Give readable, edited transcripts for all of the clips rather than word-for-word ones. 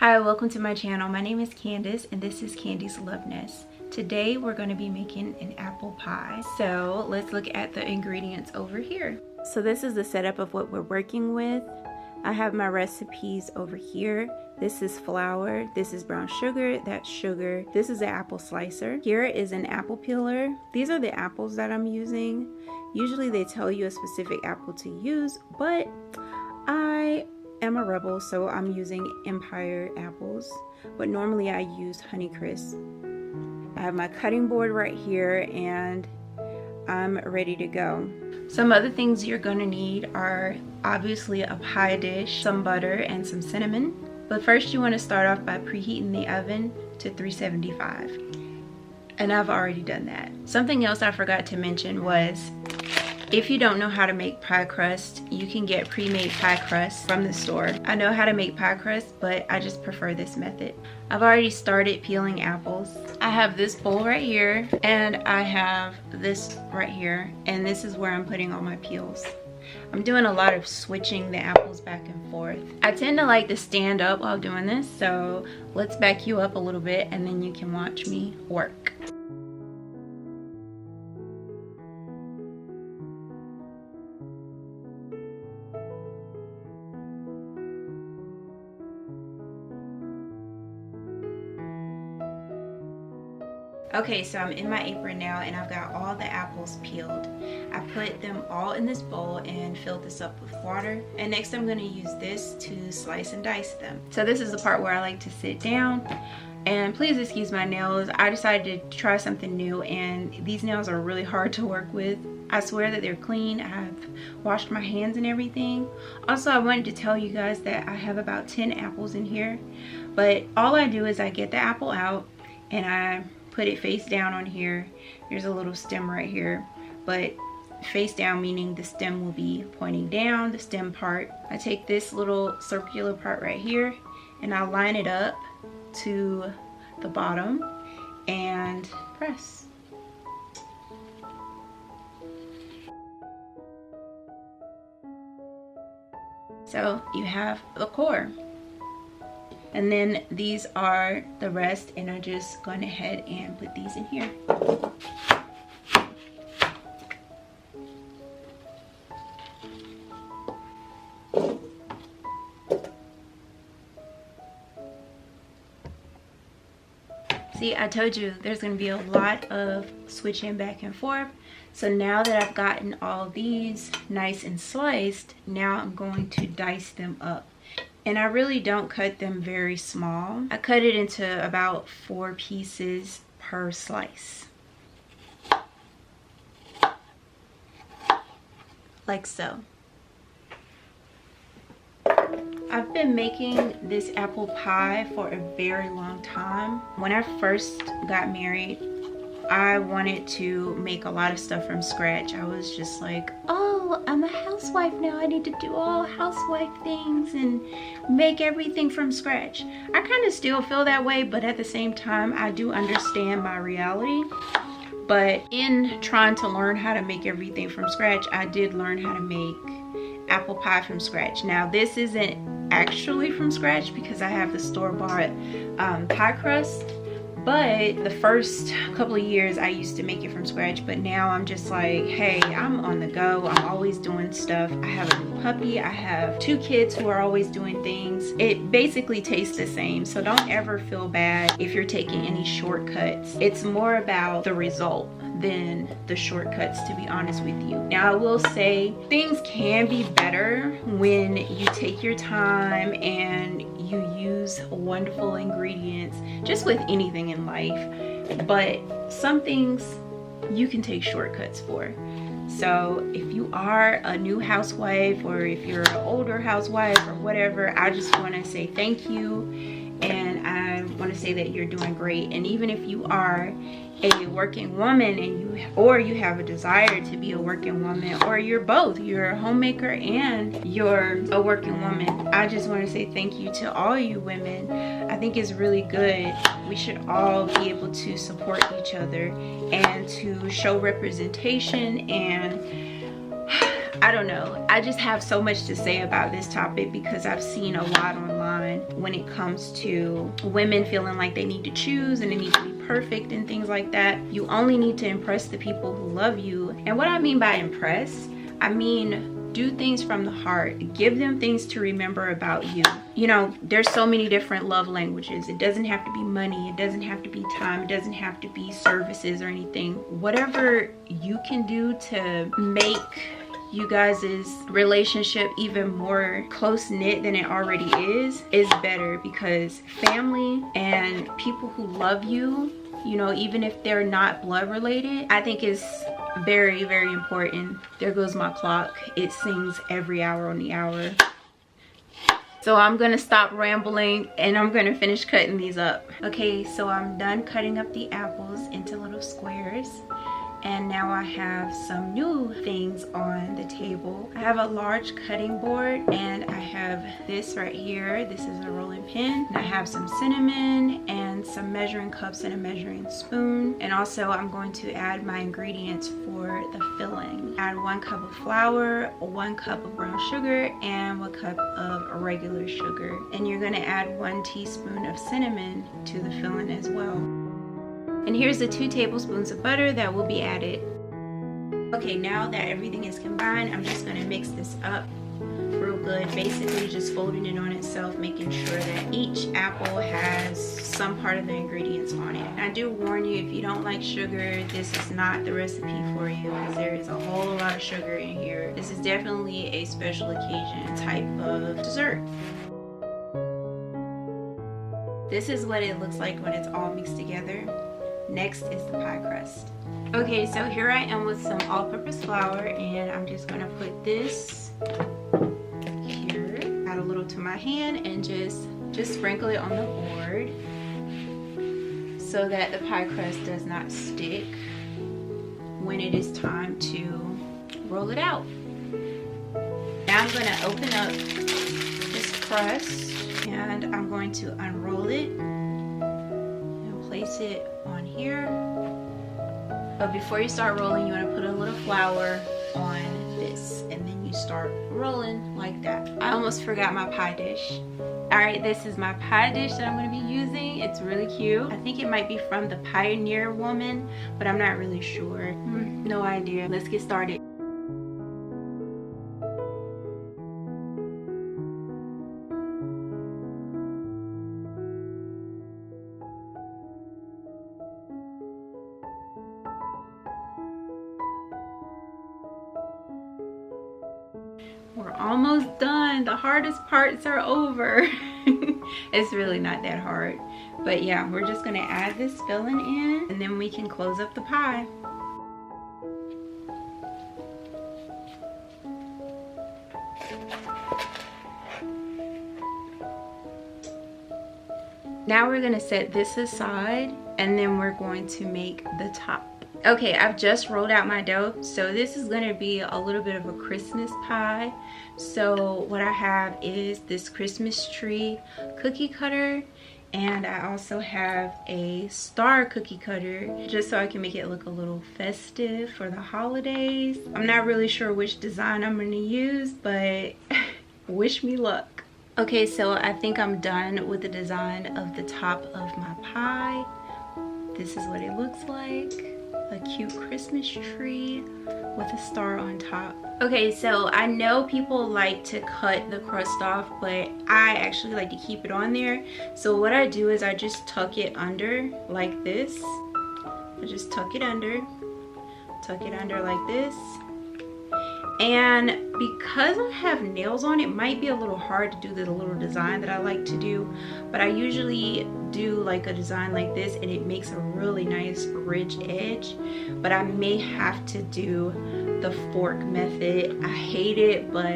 Hi, welcome to my channel. My name is Candace and this is Candy's Love Nest. Today we're going to be making an apple pie. So let's look at the ingredients over here. So this is the setup of what we're working with. I have my recipes over here. This is flour, this is brown sugar, that's sugar. This is an apple slicer. Here is an apple peeler. These are the apples that I'm using. Usually they tell you a specific apple to use, but I am a rebel, so I'm using Empire apples, but normally I use Honeycrisp. I have my cutting board right here and I'm ready to go. Some other things you're gonna need are obviously a pie dish, some butter, and some cinnamon. But first you want to start off by preheating the oven to 375. And I've already done that. Something else I forgot to mention was, if you don't know how to make pie crust, you can get pre-made pie crust from the store. I know how to make pie crust, but I just prefer this method. I've already started peeling apples. I have this bowl right here, and I have this right here, and this is where I'm putting all my peels. I'm doing a lot of switching the apples back and forth. I tend to like to stand up while doing this, so let's back you up a little bit and then you can watch me work. Okay, so I'm in my apron now and I've got all the apples peeled. I put them all in this bowl and filled this up with water. And next I'm going to use this to slice and dice them. So this is the part where I like to sit down. And please excuse my nails. I decided to try something new and these nails are really hard to work with. I swear that they're clean. I've washed my hands and everything. Also, I wanted to tell you guys that I have about 10 apples in here. But all I do is I get the apple out and I put it face down on here. There's a little stem right here, but face down meaning the stem will be pointing down, the stem part. I take this little circular part right here and I line it up to the bottom and press. So you have the core. And then these are the rest, and I just gone ahead and put these in here. See, I told you there's going to be a lot of switching back and forth. So now that I've gotten all these nice and sliced, now I'm going to dice them up. And I really don't cut them very small. I cut it into about 4 pieces per slice. Like so. I've been making this apple pie for a very long time. When I first got married, I wanted to make a lot of stuff from scratch. I was just like, oh, I'm a housewife now. I need to do all housewife things and make everything from scratch. I kind of still feel that way, but at the same time, I do understand my reality. But in trying to learn how to make everything from scratch, I did learn how to make apple pie from scratch. Now, this isn't actually from scratch because I have the store-bought pie crust. But the first couple of years I used to make it from scratch, but now I'm just like, hey, I'm on the go. I'm always doing stuff. I have a new puppy. I have 2 kids who are always doing things. It basically tastes the same. So don't ever feel bad if you're taking any shortcuts. It's more about the result than the shortcuts, to be honest with you. Now, I will say things can be better when you take your time and you use wonderful ingredients, just with anything in life. But some things you can take shortcuts for. So if you are a new housewife or if you're an older housewife or whatever, I just want to say thank you. And I want to say that you're doing great. And even if you are a working woman and you have a desire to be a working woman, or you're both, you're a homemaker and you're a working woman, I just want to say thank you to all you women. I think it's really good. We should all be able to support each other and to show representation. And I don't know, I just have so much to say about this topic because I've seen a lot online. when it comes to women feeling like they need to choose and they need to be perfect and things like that. You only need to impress the people who love you. And what I mean by impress, I mean do things from the heart. Give them things to remember about you. You know, there's so many different love languages. It doesn't have to be money, it doesn't have to be time, it doesn't have to be services or anything. Whatever you can do to make you guys' relationship even more close-knit than it already is better, because family and people who love you, you know, even if they're not blood related, I think is very, very important. There goes my clock. It sings every hour on the hour. So I'm gonna stop rambling and I'm gonna finish cutting these up. Okay, so I'm done cutting up the apples into little squares. And now I have some new things on the table. I have a large cutting board and I have this right here. This is a rolling pin. And I have some cinnamon and some measuring cups and a measuring spoon. And also I'm going to add my ingredients for the filling. Add 1 cup of flour, 1 cup of brown sugar, and 1 cup of regular sugar. And you're gonna add 1 teaspoon of cinnamon to the filling as well. And here's the 2 tablespoons of butter that will be added. Okay, now that everything is combined, I'm just gonna mix this up real good. Basically just folding it on itself, making sure that each apple has some part of the ingredients on it. And I do warn you, if you don't like sugar, this is not the recipe for you, because there is a whole lot of sugar in here. This is definitely a special occasion type of dessert. This is what it looks like when it's all mixed together. Next is the pie crust. Okay, so here I am with some all-purpose flour, and I'm just gonna put this here, add a little to my hand, and just sprinkle it on the board so that the pie crust does not stick when it is time to roll it out. Now I'm gonna open up this crust and I'm going to unroll it and place it on here. But before you start rolling, you want to put a little flour on this, and then you start rolling like that. I almost forgot my pie dish. Alright, this is my pie dish that I'm going to be using. It's really cute. I think it might be from the Pioneer Woman, but I'm not really sure. No idea. Let's get started. We're almost done. The hardest parts are over. It's really not that hard. But yeah, we're just gonna add this filling in and then we can close up the pie. Now we're gonna set this aside and then we're going to make the top. Okay, I've just rolled out my dough, so this is gonna be a little bit of a Christmas pie. So what I have is this Christmas tree cookie cutter, and I also have a star cookie cutter just so I can make it look a little festive for the holidays. I'm not really sure which design I'm gonna use, but wish me luck. Okay, so I think I'm done with the design of the top of my pie. This is what it looks like. A cute Christmas tree with a star on top. Okay, so I know people like to cut the crust off, but I actually like to keep it on there. So what I do is I just tuck it under like this. I just tuck it under like this. And because I have nails on, it might be a little hard to do the little design that I like to do, but I usually do like a design like this and it makes a really nice ridge edge. But I may have to do the fork method. I hate it, but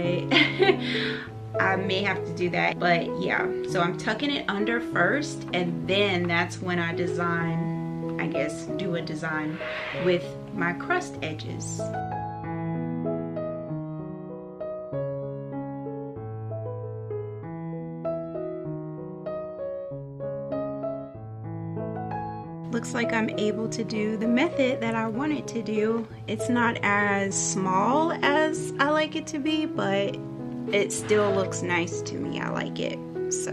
I may have to do that. But yeah, so I'm tucking it under first, and then that's when I design, I guess, do a design with my crust edges. Looks like I'm able to do the method that I wanted to do. It's not as small as I like it to be, but it still looks nice to me. I like it. So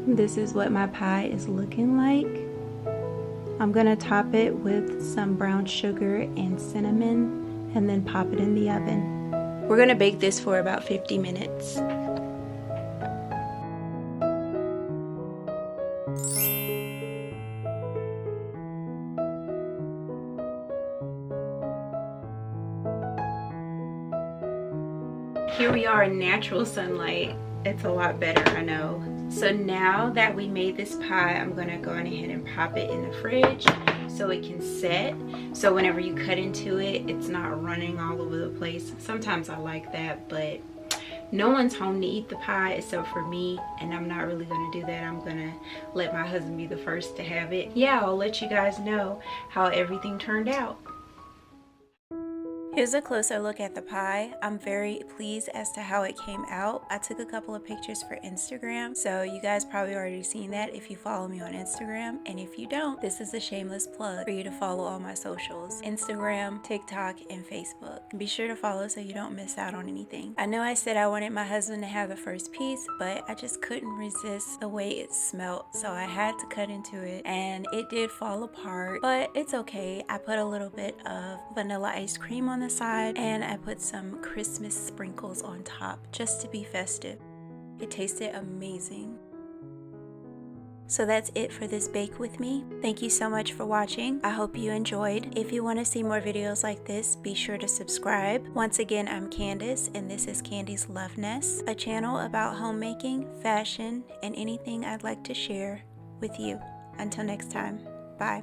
This is what my pie is looking like. I'm gonna top it with some brown sugar and cinnamon and then pop it in the oven. We're gonna bake this for about 50 minutes. Here we are in natural sunlight. It's a lot better, I know. So now that we made this pie, I'm gonna go on ahead and pop it in the fridge so it can set. So whenever you cut into it, it's not running all over the place. Sometimes I like that, but no one's home to eat the pie except for me, and I'm not really gonna do that. I'm gonna let my husband be the first to have it. Yeah, I'll let you guys know how everything turned out. Here's a closer look at the pie. I'm very pleased as to how it came out. I took a couple of pictures for Instagram, so you guys probably already seen that if you follow me on Instagram. And if you don't, this is a shameless plug for you to follow all my socials: Instagram, TikTok, and Facebook. Be sure to follow so you don't miss out on anything. I know I said I wanted my husband to have the first piece, but I just couldn't resist the way it smelled, so I had to cut into it, and it did fall apart, but it's okay. I put a little bit of vanilla ice cream on the side, and I put some Christmas sprinkles on top just to be festive. It tasted amazing. So that's it for this bake with me. Thank you so much for watching. I hope you enjoyed. If you want to see more videos like this, be sure to subscribe. Once again, I'm Candace, and this is Candy's Love Nest, a channel about homemaking, fashion, and anything I'd like to share with you. Until next time, bye.